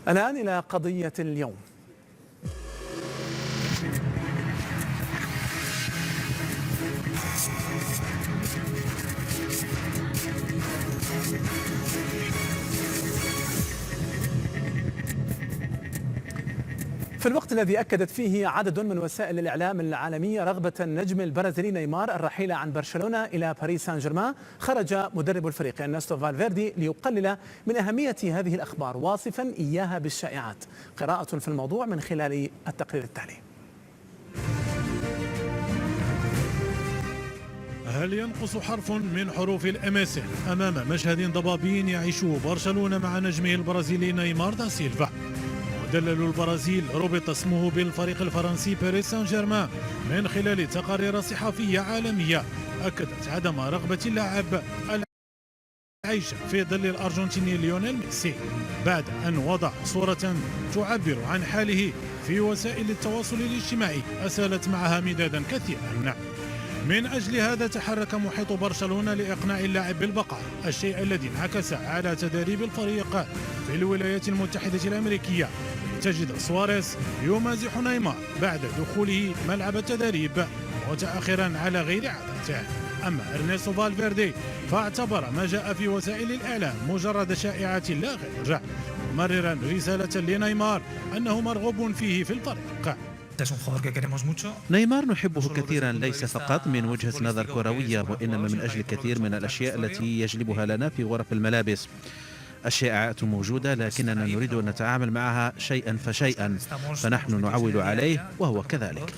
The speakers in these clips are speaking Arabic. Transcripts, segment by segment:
الآن إلى قضية اليوم. في الوقت الذي أكدت فيه عدد من وسائل الإعلام العالمية رغبة النجم البرازيلي نيمار الرحيل عن برشلونة إلى باريس سان جيرمان، خرج مدرب الفريق إرنستو فالفيردي ليقلل من أهمية هذه الأخبار، واصفا إياها بالشائعات. قراءة في الموضوع من خلال التقرير التالي. هل ينقص حرف من حروف الMSN أمام مشهد ضبابي يعيشه برشلونة مع نجمه البرازيلي نيمار دا سيلفا؟ مدلل البرازيل ربط اسمه بالفريق الفرنسي باريس سان جيرمان من خلال تقارير صحفية عالمية أكدت عدم رغبة اللاعب العيش في ظل الأرجنتيني ليونيل ميسي، بعد أن وضع صورة تعبر عن حاله في وسائل التواصل الاجتماعي أسالت معها مدادا كثيرا. من أجل هذا تحرك محيط برشلونة لإقناع اللاعب بالبقاء، الشيء الذي انعكس على تدريب الفريق في الولايات المتحدة الأمريكية. تجد سواريز يمازح نيمار بعد دخوله ملعب التدريب متأخرا على غير عادته. أما إرنستو فالفيردي فاعتبر ما جاء في وسائل الإعلام مجرد شائعات لا غير، ممررا رسالة لنيمار أنه مرغوب فيه في الفريق. نيمار نحبه كثيرا، ليس فقط من وجهة نظر كروية وإنما من أجل كثير من الأشياء التي يجلبها لنا في غرف الملابس. الشائعات موجودة لكننا نريد أن نتعامل معها شيئا فشيئا، فنحن نعول عليه وهو كذلك.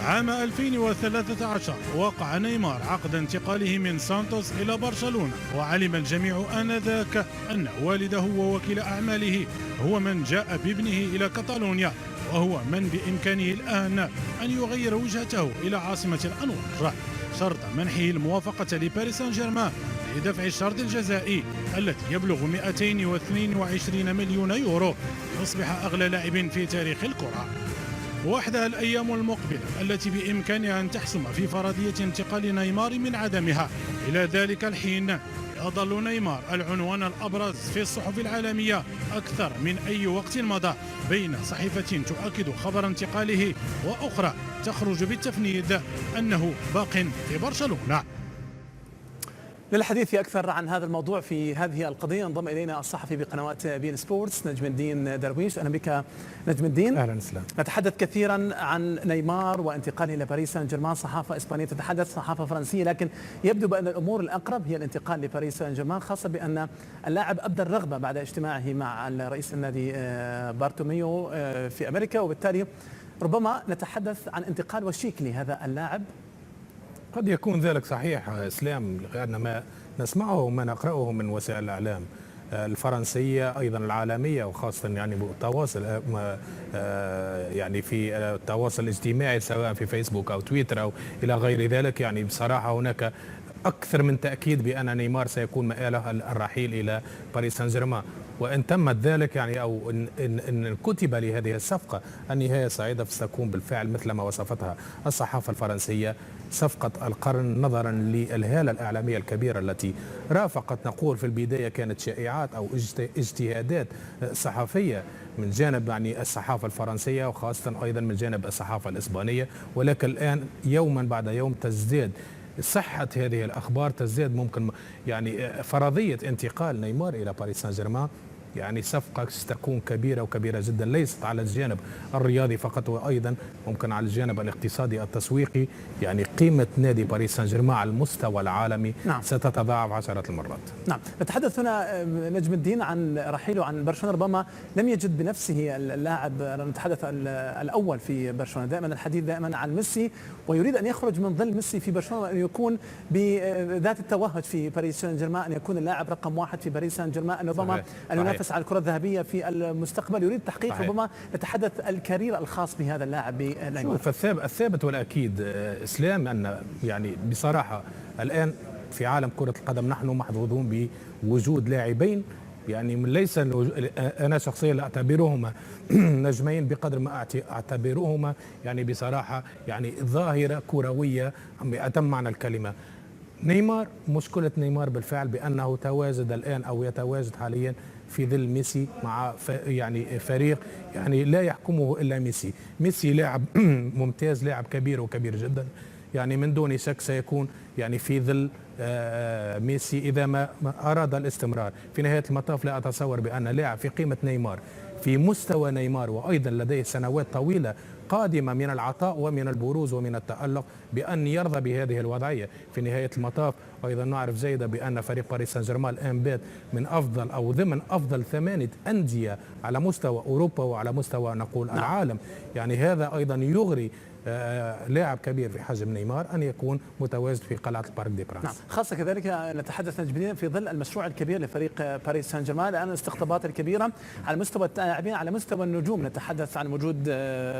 عام 2013 وقع نيمار عقد انتقاله من سانتوس إلى برشلونة، وعلم الجميع آنذاك أن والده ووكيل أعماله هو من جاء بابنه إلى كاتالونيا، وهو من بإمكانه الآن أن يغير وجهته إلى عاصمة الأنوار، شرط منحه الموافقة لباريس سان جيرمان لدفع الشرط الجزائي الذي يبلغ 222 مليون يورو، يصبح أغلى لاعب في تاريخ الكرة. وحدها الأيام المقبلة التي بإمكانها أن تحسم في فرضية انتقال نيمار من عدمها. إلى ذلك الحين يظل نيمار العنوان الأبرز في الصحف العالمية أكثر من أي وقت مضى، بين صحيفة تؤكد خبر انتقاله وأخرى تخرج بالتفنيد أنه باق في برشلونة. للحديث أكثر عن هذا الموضوع في هذه القضية انضم إلينا الصحفي بقنوات بين سبورتس نجم الدين درويش. أهلا بك نجم الدين. أهلا وسهلا. نتحدث كثيرا عن نيمار وانتقاله إلى باريس سان جيرمان، صحافة إسبانية تتحدث، صحافة فرنسية، لكن يبدو بأن الأمور الأقرب هي الانتقال لباريس سان جيرمان، خاصة بأن اللاعب أبدى الرغبة بعد اجتماعه مع رئيس النادي بارتوميو في أمريكا، وبالتالي ربما نتحدث عن انتقال وشيك لهذا اللاعب. قد يكون ذلك صحيح اسلام، لأن ما نسمعه وما نقرأه من وسائل الإعلام الفرنسية أيضا العالمية، وخاصة يعني بالتواصل يعني في التواصل الاجتماعي سواء في فيسبوك أو تويتر أو إلى غير ذلك، يعني بصراحة هناك أكثر من تأكيد بأن نيمار سيكون مآله الرحيل إلى باريس سان جيرمان. وإن تمت ذلك يعني أو إن كتب لهذه الصفقة النهاية سعيدة، فستكون بالفعل مثل ما وصفتها الصحافة الفرنسية صفقة القرن، نظرا للهالة الإعلامية الكبيرة التي رافقت، نقول في البداية كانت شائعات أو اجتهادات صحفية من جانب يعني الصحافة الفرنسية وخاصة أيضا من جانب الصحافة الإسبانية، ولكن الآن يوما بعد يوم تزداد صحة هذه الأخبار، تزداد ممكن يعني فرضية انتقال نيمار إلى باريس سان جيرمان. يعني صفقة ستكون كبيرة وكبيرة جدا، ليست على الجانب الرياضي فقط وأيضا ممكن على الجانب الاقتصادي التسويقي. يعني قيمة نادي باريس سان جيرمان على المستوى العالمي ستتضاعف عشرات المرات. نعم، نتحدث هنا نجم الدين عن رحيله عن برشلونة، ربما لم يجد بنفسه اللاعب، نتحدث الأول في برشلونة، دائما الحديث دائما عن ميسي، ويريد أن يخرج من ظل ميسي في برشلونة، أن يكون بذات التوهج في باريس سان جيرمان، أن يكون اللاعب رقم 1 في باريس سان جيرمان، أن ربما أن ينافس على الكرة الذهبية في المستقبل، يريد تحقيق ربما نتحدث الكارير الخاص بهذا اللاعب نيمار. الثابت والأكيد إسلام أن يعني بصراحة الآن في عالم كرة القدم نحن محظوظون بوجود لاعبين، يعني ليس أنا شخصيا لا أعتبرهما نجمين بقدر ما أعتبرهما يعني بصراحة يعني ظاهرة كروية بأتم معنى الكلمة. نيمار، مشكلة نيمار بالفعل بأنه تواجد الآن أو يتواجد حاليا في ظل ميسي مع يعني فريق يعني لا يحكمه إلا ميسي. ميسي لاعب ممتاز، لاعب كبير وكبير جدا، يعني من دون شك سيكون يعني في ظل ميسي إذا ما أراد الاستمرار. في نهاية المطاف لا أتصور بأن لاعب في قيمة نيمار، في مستوى نيمار، وأيضا لديه سنوات طويلة قادمة من العطاء ومن البروز ومن التألق، بأن يرضى بهذه الوضعية. في نهاية المطاف أيضا نعرف جيدا بأن فريق باريس سان جيرمان الآن بات من أفضل أو ضمن أفضل 8 أندية على مستوى أوروبا وعلى مستوى نقول العالم. يعني هذا أيضا يغري لاعب كبير في حجم نيمار أن يكون متواجد في قلعة البارك دي برانس. نعم، خاصة كذلك نتحدث نجمين في ظل المشروع الكبير لفريق باريس سان جيرمان، الآن الاستقطابات الكبيرة على مستوى اللاعبين، على مستوى النجوم. نتحدث عن وجود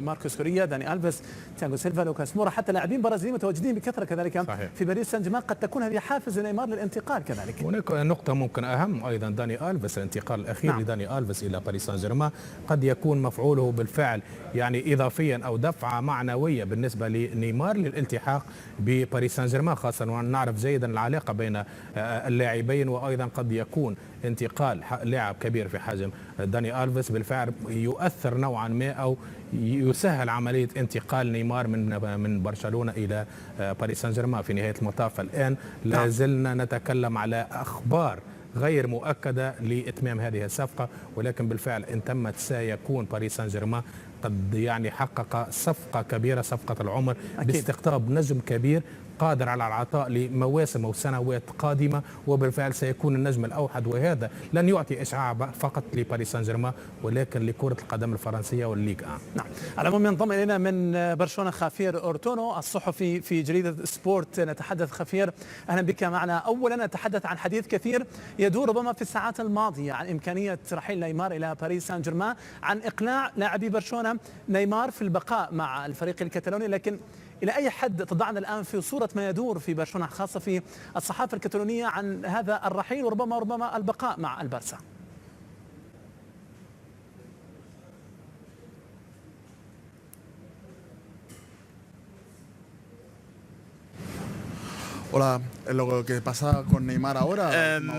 ماركوس كوريا، داني ألفيس، تياغو سيلفا، لوكاس مورا، حتى لاعبين برازيليين متواجدين بكثرة كذلك. صحيح. في باريس سان جيرمان. قد تكون هذه حافز لنيمار للانتقال كذلك. هناك نقطة ممكن أهم أيضا، داني ألفيس، الانتقال الأخير. نعم. لداني ألفيس إلى باريس سان جيرمان قد يكون مفعوله بالفعل يعني إضافيا أو دفعة معنوية بالنسبة لنيمار للالتحاق بباريس سان جيرمان، خاصة ونعرف جيدا العلاقة بين اللاعبين، وأيضا قد يكون انتقال لاعب كبير في حجم داني ألفيس بالفعل يؤثر نوعا ما أو يسهل عملية انتقال نيمار من برشلونة إلى باريس سان جيرمان. في نهاية المطاف الآن لا زلنا نتكلم على أخبار غير مؤكدة لإتمام هذه الصفقة، ولكن بالفعل إن تمت سيكون باريس سان جيرمان قد يعني حقق صفقة كبيرة، صفقة العمر، باستقطاب نجم كبير قادر على العطاء لمواسم أو سنوات قادمة، وبالفعل سيكون النجم الأوحد. وهذا لن يعطي إشعاع فقط لباريس سان جيرمان ولكن لكرة القدم الفرنسية والليغ 1. نعم. على العموم ينضم إلينا من برشلونة خافير أورتونو الصحفي في جريدة سبورت. نتحدث خافير، أهلا بك معنا. أولا نتحدث عن حديث كثير يدور ربما في الساعات الماضية عن إمكانية رحيل نيمار إلى باريس سان جيرمان، عن إقناع لاعبي برشلونة نيمار في البقاء مع الفريق الكتالوني، لكن إلى أي حد تضعنا الآن في صورة ما يدور في برشلونة خاصة في الصحافة الكتالونية عن هذا الرحيل وربما البقاء مع البارسا؟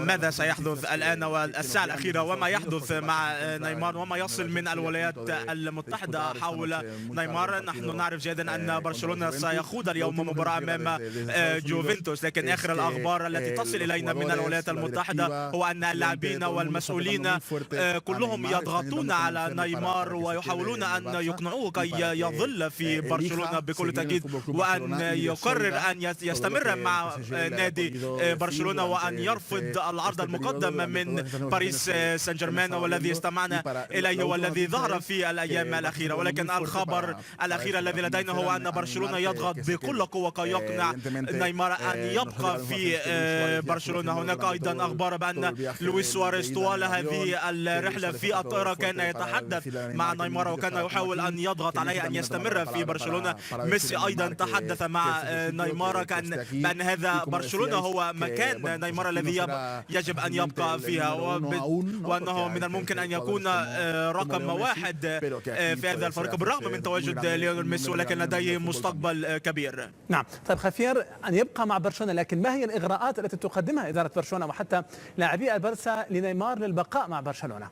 ماذا سيحدث الآن والساعة الأخيرة وما يحدث مع نيمار وما يصل من الولايات المتحدة حول نيمار؟ نحن نعرف جيدا أن برشلونة سيخوض اليوم مباراة أمام جوفنتوس، لكن آخر الأخبار التي تصل إلينا من الولايات المتحدة هو أن اللاعبين والمسؤولين كلهم يضغطون على نيمار ويحاولون أن يقنعوه كي يظل في برشلونة بكل تأكيد، وأن يقرر أن يستمر مع نادي برشلونة وأن يرفض العرض المقدم من باريس سان جيرمان والذي استمعنا إليه والذي ظهر في الأيام الأخيرة. ولكن الخبر الأخير الذي لدينا هو أن برشلونة يضغط بكل قوة كي يقنع نيمار أن يبقى في برشلونة. هناك أيضا أخبار بأن لويس سواريز طوال هذه الرحلة في الطائرة كان يتحدث مع نيمار وكان يحاول أن يضغط عليه أن يستمر في برشلونة. ميسي أيضا تحدث مع نيمار بأن هذا برشلونة هو مكان نيمار الذي يجب أن يبقى فيها، وأنه من الممكن أن يكون رقم 1 في هذا الفريق بالرغم من تواجد ليونيل ميسي، ولكن لديه مستقبل كبير. نعم. طيب خفير، أن يبقى مع برشلونة، لكن ما هي الإغراءات التي تقدمها إدارة برشلونة وحتى لاعبي البارسا لنيمار للبقاء مع برشلونة؟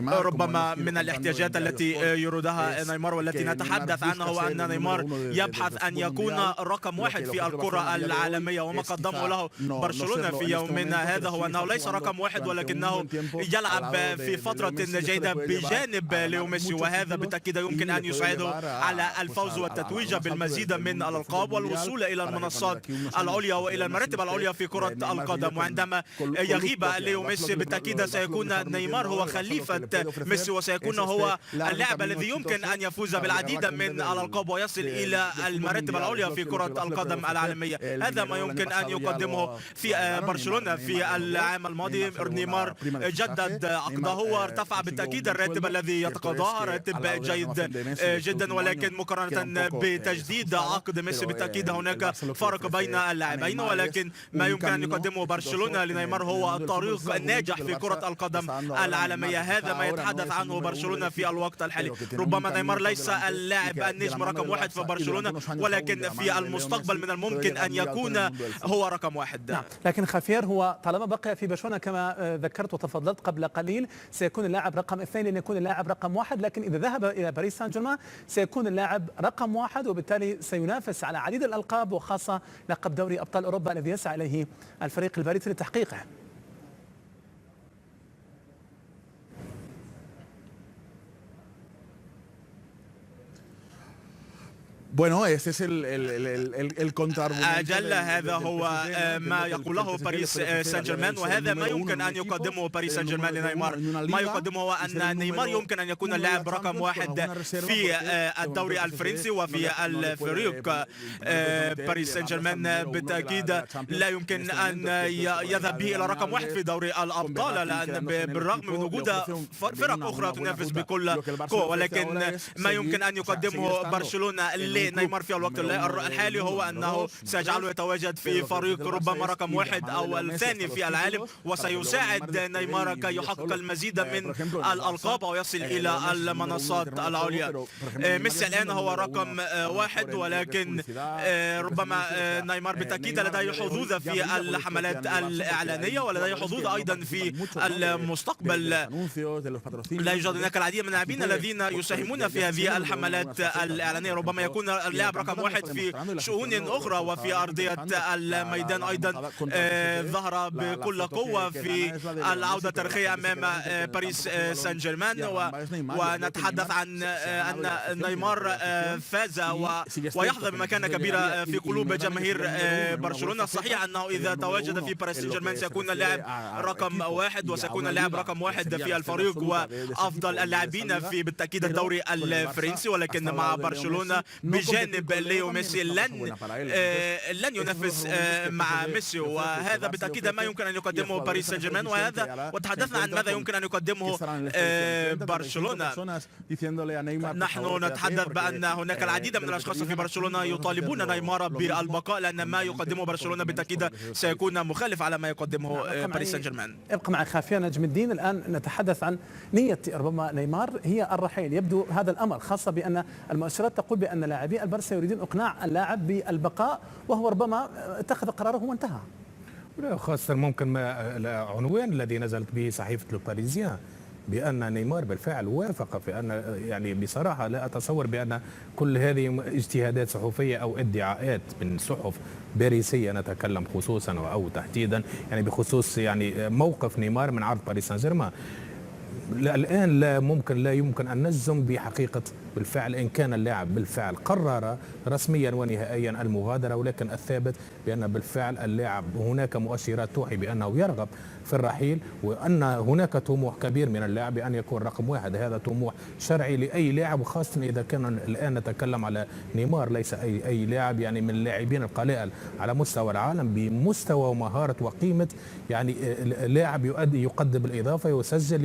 ربما من الاحتياجات التي يريدها نيمار والتي نتحدث عنها هو أن نيمار يبحث أن يكون رقم 1 في الكرة العالمية، وما قدمه له برشلونة في يومنا هذا هو أنه ليس رقم 1 ولكنه يلعب في فترة جيدة بجانب ليو ميسي، وهذا بالتأكيد يمكن أن يساعده على الفوز والتتويج بالمزيد من الألقاب والوصول إلى المنصات العليا وإلى المراتب العليا في كرة القدم. وعندما يغيب ليو ميسي بالتأكيد سيكون نيمار هو خليفة ميسي، وسيكون هو اللاعب الذي يمكن أن يفوز بالعديد من الألقاب ويصل إلى المراتب العليا في كرة القدم العالمية. هذا ما يمكن أن يقدمه في برشلونة. في العام الماضي نيمار جدد عقده وارتفع بالتأكيد الراتب الذي يتقاضاه، راتب جيد جدا، ولكن مقارنة بتجديد عقد ميسي بالتأكيد هناك فرق بين اللاعبين. ولكن ما يمكن أن يقدمه برشلونة لنيمار نيمار هو الطريق الناجح في كرة القدم العالمية. هذا ما يتحدث عنه برشلونة في الوقت الحالي. ربما نيمار ليس اللاعب النجم رقم واحد في برشلونة، ولكن في المستقبل من الممكن أن يكون هو رقم واحد. نعم. لكن خافير هو طالما بقي في برشلونة كما ذكرت وتفضلت قبل قليل سيكون اللاعب رقم 2 لن يكون اللاعب رقم 1، لكن إذا ذهب إلى باريس سان جيرمان سيكون اللاعب رقم 1 وبالتالي سينافس على عديد الألقاب وخاصة لقب دوري أبطال أوروبا الذي يسعى إليه الفريق الباريسي لتحقيقه. أجل هذا هو ما يقوله باريس سان جيرمان، وهذا ما يمكن أن يقدمه باريس سان جيرمان لنيمار. ما يقدمه هو أن نيمار يمكن أن يكون اللاعب رقم 1 في الدوري الفرنسي وفي الفريق. باريس سان جيرمان بالتأكيد لا يمكن أن يذهب به إلى رقم 1 في دوري الأبطال، لأن بالرغم من وجود فرق أخرى تنافس بكل قوة، ولكن ما يمكن أن يقدمه برشلونة نيمار في الوقت الحالي هو أنه سيجعله يتواجد في فريق ربما رقم 1 أو الثاني في العالم، وسيساعد نيمار كي يحقق المزيد من الألقاب ويصل إلى المنصات العليا. ميسي الآن هو رقم 1، ولكن ربما نيمار بالتأكيد لديه حظوظ في الحملات الإعلانية ولديه حظوظ أيضا في المستقبل. لا يوجد هناك العديد من اللاعبين الذين يساهمون في هذه الحملات الإعلانية. ربما يكون اللاعب رقم 1 في شؤون أخرى وفي أرضية الميدان أيضا ظهر بكل قوة في العودة التاريخية أمام باريس سان جيرمان. ونتحدث عن أن نيمار فاز ويحظى بمكانة كبيرة في قلوب جماهير برشلونة. صحيح أنه إذا تواجد في باريس سان جيرمان سيكون اللاعب رقم 1 وسيكون اللاعب رقم 1 في الفريق وأفضل اللاعبين في بالتأكيد الدوري الفرنسي، ولكن مع برشلونة بجانب ليو ميسي لن ينافس مع ميسي، وهذا بالتأكيد ما يمكن أن يقدمه باريس سان جيرمان. وتحدثنا عن ماذا يمكن أن يقدمه برشلونة. نحن نتحدث بأن هناك العديد من الأشخاص في برشلونة يطالبون نيمار بالبقاء، لأن ما يقدمه برشلونة بالتأكيد سيكون مخالف على ما يقدمه باريس سان جيرمان. ابقى مع خافير نجم الدين. الآن نتحدث عن نية ربما نيمار هي الرحيل. يبدو هذا الأمر خاصة بأن المؤشرات تقول بأن لاعبي البارسا يريدون إقناع اللاعب بالبقاء، وهو ربما اتخذ قراره وانتهى. خاصة ممكن ما العنوان الذي نزلت به صحيفة الباريزيان بأن نيمار بالفعل وافق في أن، يعني بصراحة لا أتصور بأن كل هذه اجتهادات صحفية أو ادعاءات من صحف باريسية نتكلم خصوصا أو تحديدا يعني بخصوص يعني موقف نيمار من عرض باريس سان جيرمان. الآن لا يمكن أن نجزم بحقيقة بالفعل إن كان اللاعب بالفعل قرر رسميا ونهائيا المغادرة، ولكن الثابت بأن بالفعل اللاعب هناك مؤشرات توحي بأنه يرغب في الرحيل، وأن هناك طموح كبير من اللاعب بأن يكون رقم 1. هذا طموح شرعي لأي لاعب، وخاصة إذا كان الآن نتكلم على نيمار ليس أي لاعب، يعني من اللاعبين القلائل على مستوى العالم بمستوى ومهارة وقيمة، يعني لاعب يقدم الإضافة، يسجل،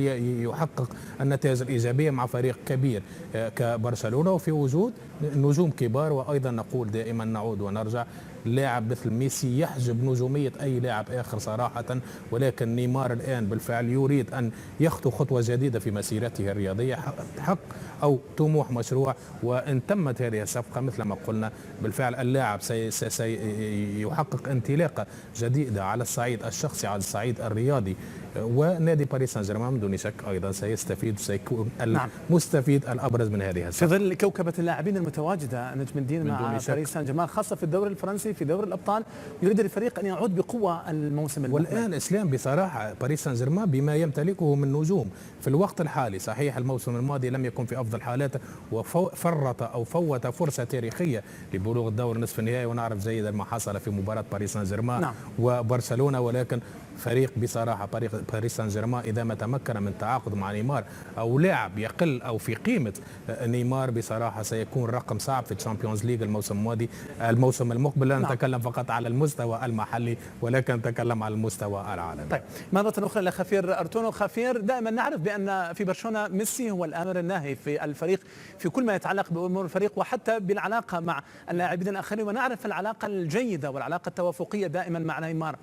يحقق النتائج الإيجابية مع فريق كبير كبرشلونة وفي وجود نجوم كبار. وأيضا نقول دائما نعود ونرجع، لاعب مثل ميسي يحجب نجومية أي لاعب آخر صراحة، ولكن نيمار الآن بالفعل يريد أن يخطو خطوة جديدة في مسيرته الرياضية، حق أو طموح مشروع. وإن تمت هذه الصفقة مثل ما قلنا بالفعل اللاعب سيحقق انطلاقة جديدة على الصعيد الشخصي على الصعيد الرياضي، ونادي باريس سان جيرمان بدون شك أيضا سيستفيد، سيكون المستفيد الأبرز من هذه الصفقة. في ظل كوكبة اللاعبين المتواجدة نجم الدين مع باريس سان جيرمان خاصة في الدوري الفرنسي في دوري الأبطال، يريد الفريق أن يعود بقوة الموسم المقبل. والآن إسلام بصراحة باريس سان جيرمان بما يمتلكه من نجوم في الوقت الحالي، صحيح الموسم الماضي لم يكن في أفضل حالاته وفرط أو فوت فرصة تاريخية لبلوغ الدور نصف النهائي، ونعرف جيدا ما حصل في مباراة باريس سان جيرمان وبرشلونة. ولكن فريق بصراحة باريس سان جيرمان إذا ما تمكن من تعاقد مع نيمار أو لاعب يقل أو في قيمة نيمار بصراحة سيكون رقم صعب في الشامبيونز ليج الموسم الماضي. الموسم المقبل لا نتكلم فقط على المستوى المحلي ولكن نتكلم على المستوى العالمي. طيب مرة أخرى لخافير أرتونو. خافير، دائما نعرف بأن في برشلونة ميسي هو الآمر الناهي في الفريق في كل ما يتعلق بأمور الفريق وحتى بالعلاقة مع اللاعبين الآخرين، ونعرف العلاقة الجيدة والعلاقة التوافقية دائما مع نيمار.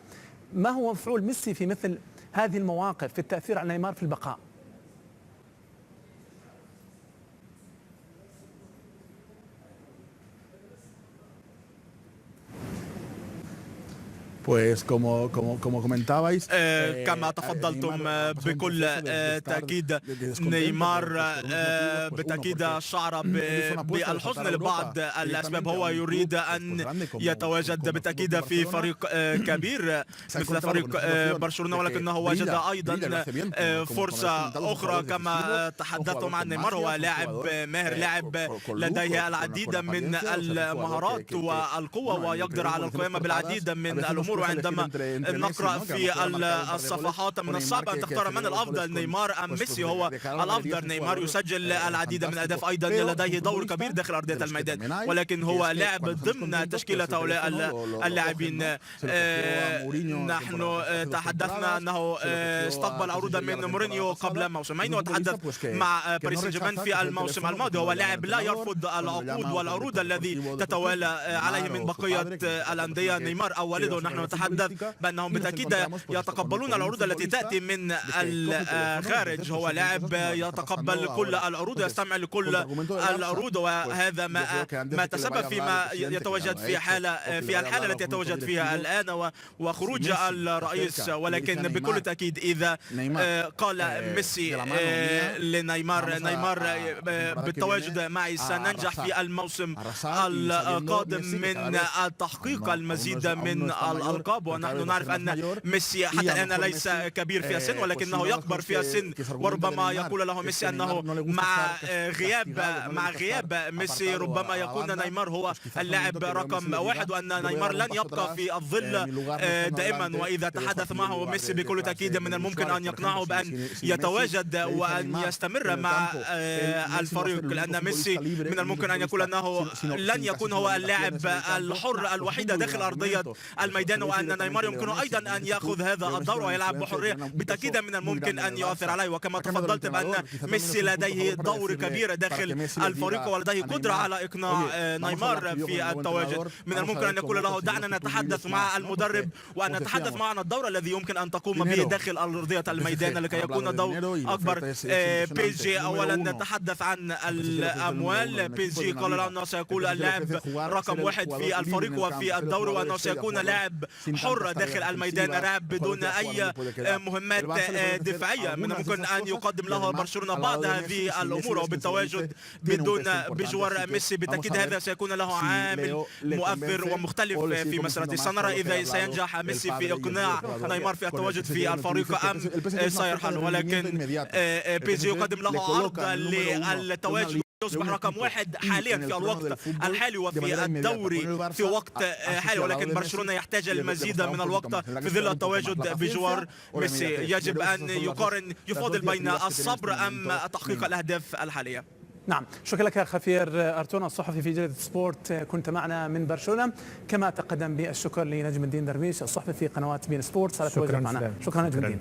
ما هو مفعول ميسي في مثل هذه المواقف في التأثير على نيمار في البقاء؟ Pues como comentabais, كما تفضلتم بكل تأكيد نيمار بالتأكيد شعر بالحزن لبعض الأسباب. هو يريد أن يتواجد بالتأكيد في فريق كبير مثل فريق برشلونة، ولكنه وجد أيضا فرصة أخرى. كما تحدثتم عن نيمار، هو لاعب ماهر، لاعب لديه العديد من المهارات والقوة، ويقدر على القيام بالعديد من الأمور. وعندما نقرأ في الصفحات من الصعب أن تختار من الأفضل، نيمار أم ميسي. هو الأفضل. نيمار يسجل العديد من الأهداف، أيضا لديه دور كبير داخل أرضية الميدان، ولكن هو لاعب ضمن تشكيلة هؤلاء اللاعبين. نحن تحدثنا أنه استقبل عروضا من مورينيو قبل موسمين، وتحدث مع باريس سان جيرمان في الموسم الماضي. هو لاعب لا يرفض العقود والعروض الذي تتوالى عليه من بقية الأندية. نيمار أو والده، نحن نتحدث بأنهم بالتأكيد يتقبلون العروض التي تأتي من الخارج. هو لاعب يتقبل كل العروض، يستمع لكل العروض، وهذا ما تسبب فيما يتواجد في الحالة التي يتواجد فيها الآن وخروج الرئيس. ولكن بكل تأكيد إذا قال ميسي لنيمار: نيمار بالتواجد معي سننجح في الموسم القادم من تحقيق المزيد من الألقاب. ونحن نعرف أن ميسي حتى الآن ليس كبير في السن، ولكنه يكبر في السن، وربما يقول له ميسي أنه مع غياب ميسي ربما يكون نيمار هو اللاعب رقم 1، وأن نيمار لن يبقى في الظل دائما. وإذا تحدث معه ميسي بكل تأكيد من الممكن أن يقنعه بأن يتواجد وأن يستمر مع الفريق، لأن ميسي من الممكن أن يقول أنه لن يكون هو اللاعب الحر الوحيد داخل أرضية الميدان، وأن نيمار يمكنه أيضا أن يأخذ هذا الدور ويلعب بحرية. بالتأكيد من الممكن أن يؤثر عليه. وكما تفضلت بأن ميسي لديه دور كبير داخل الفريق، ولديه قدرة على إقناع نيمار في التواجد. من الممكن أن يقول له: دعنا نتحدث مع المدرب وأن نتحدث معه عن الدور الذي يمكن أن تقوم به داخل أرضية الميدان لكي يكون الدور أكبر. بي جي أولا نتحدث عن الأموال. بي جي قال له أنه سيكون اللاعب رقم 1 في الفريق وفي الدور، وأنه سيكون لاعب حر داخل الميدان، لاعب بدون أي مهمات دفاعية. من الممكن أن يقدم له برشلونة بعض هذه الأمور، وبالتواجد بجوار ميسي بالتأكيد هذا سيكون له عامل مؤثر ومختلف في مسيرته. سنرى إذا سينجح ميسي في إقناع نيمار في التواجد في الفريق أم سيرحل. ولكن بي جي يقدم له عرض للتواجد، يصبح رقم 1 حاليا في الوقت الحالي وفي الدوري في وقت حالي، ولكن برشلونة يحتاج المزيد من الوقت في ظل التواجد بجوار ميسي. يجب أن يفاضل بين الصبر أم تحقيق الأهداف الحالية. نعم، شكرا لك خفير أرتون الصحفي في جريدة سبورت، كنت معنا من برشلونة. كما تقدم بالشكر لنجم الدين درويش الصحفي في قنوات بين سبورت على التواجد معنا. شكرا نجم الدين.